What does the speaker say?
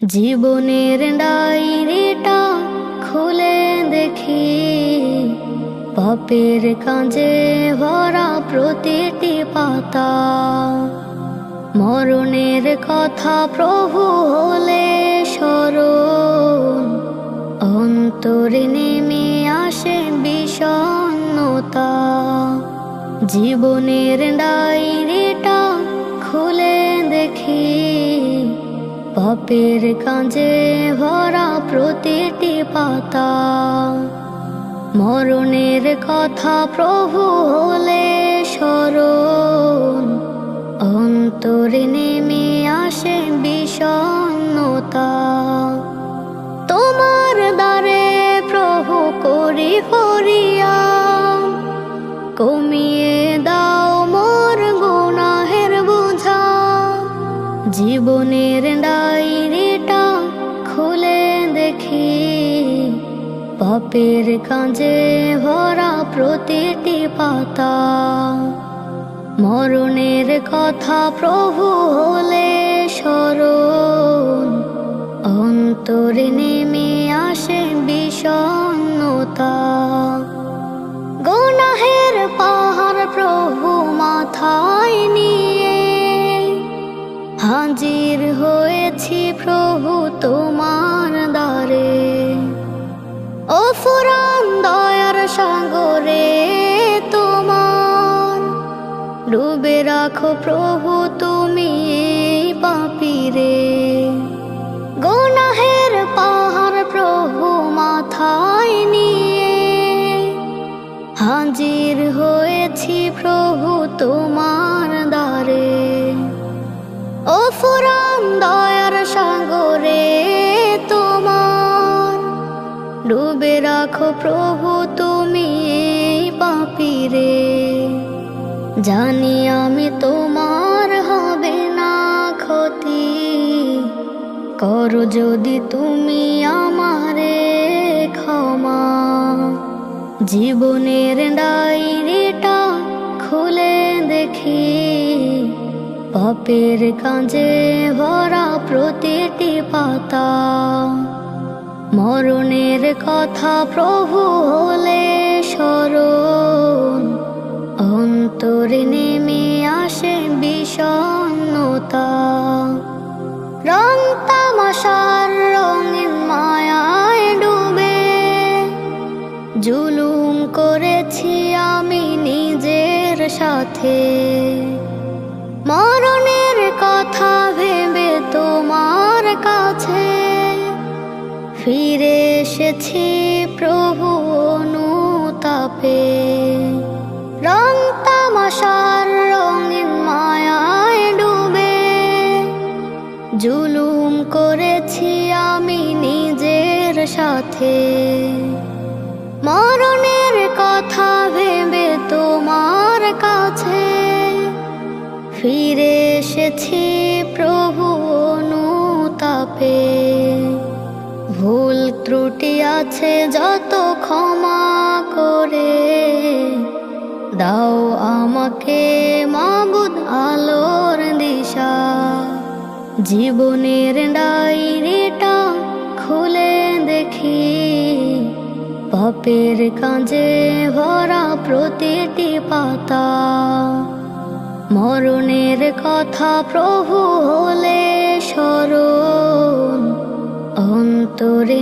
জীবনের ডায়েরিটা খুলে দেখি, পাপের কাঁজে ভরা প্রতিটি পাতা। মরণের কথা প্রভু হলে স্মরণ, অন্তরে নেমে আসে বিষণ্ণতা। জীবনের ডায়েরিটা খুলে দেখি, পাপের কাঁজে ভরা প্রতিটি পাতা। মরণের কথা প্রভু হলে স্মরণ, অন্তরে নেমে আসে বিষণ্ণতা। তোমার দ্বারে প্রভু করি ফরিয়াদ, কমিয়ে দাও মোর গুনাহের বোঝা। জীবনের ডায়েরিটা খুলে দেখি, পাপের কাঁজে ভরা প্রতিটি পাতা। মরণের কথা প্রভু হলে স্মরণ, অন্তরে নেমে আসে বিষণ্ণতা। গুনাহের পাহাড় প্রভু মাথায় নিয়ে, হাজির হয়েছি প্রভু তোমার দ্বারে। ও ফুরান দয়ার সাগরে তোমার, ডুবে রাখো প্রভু তুমি এই পাপীরে। গুনাহের পাহাড় প্রভু মাথায় নিয়ে, হাজির হয়েছি প্রভু তোমার দ্বারে। ও ফুরান দয়ার সাগরে তোমার, ডুবে রাখো প্রভু তুমি এই পাপীরে। জানি আমি তোমার হবে না ক্ষতি, করো যদি তুমি আমারে ক্ষমা। জীবনের ডায়েরিটা খুলে দেখি, পাপের কাঁজে ভরা প্রতিটি পাতা। মরণের কথা প্রভু হলে স্মরণ, অন্তরে নেমে আসে বিষণ্ণতা। রং তামাশার রঙিন মায়ায় ডুবে, জুলুম করেছি আমি নিজের সাথে। মরণের কথা ভেবে তোমার কাছে ফিরে এসেছি প্রভু অনুতাপে। রং তামাশার রঙিন মায়ায় ডুবে, জুলুম করেছি আমি নিজের সাথে। মরণের কথা ভেবে তোমার কাছে ফিরে এসেছি প্রভু অনুতাপে। ভুল ত্রুটি আছে যত ক্ষমা করে দাও আমাকে মাবুদ আলোর দিশা। জীবনের ডায়েরিটা খুলে দেখি, পাপের কাঁজে ভরা প্রতিটি পাতা। মরণের কথা প্রভু হলে স্মরণ, অন্তরে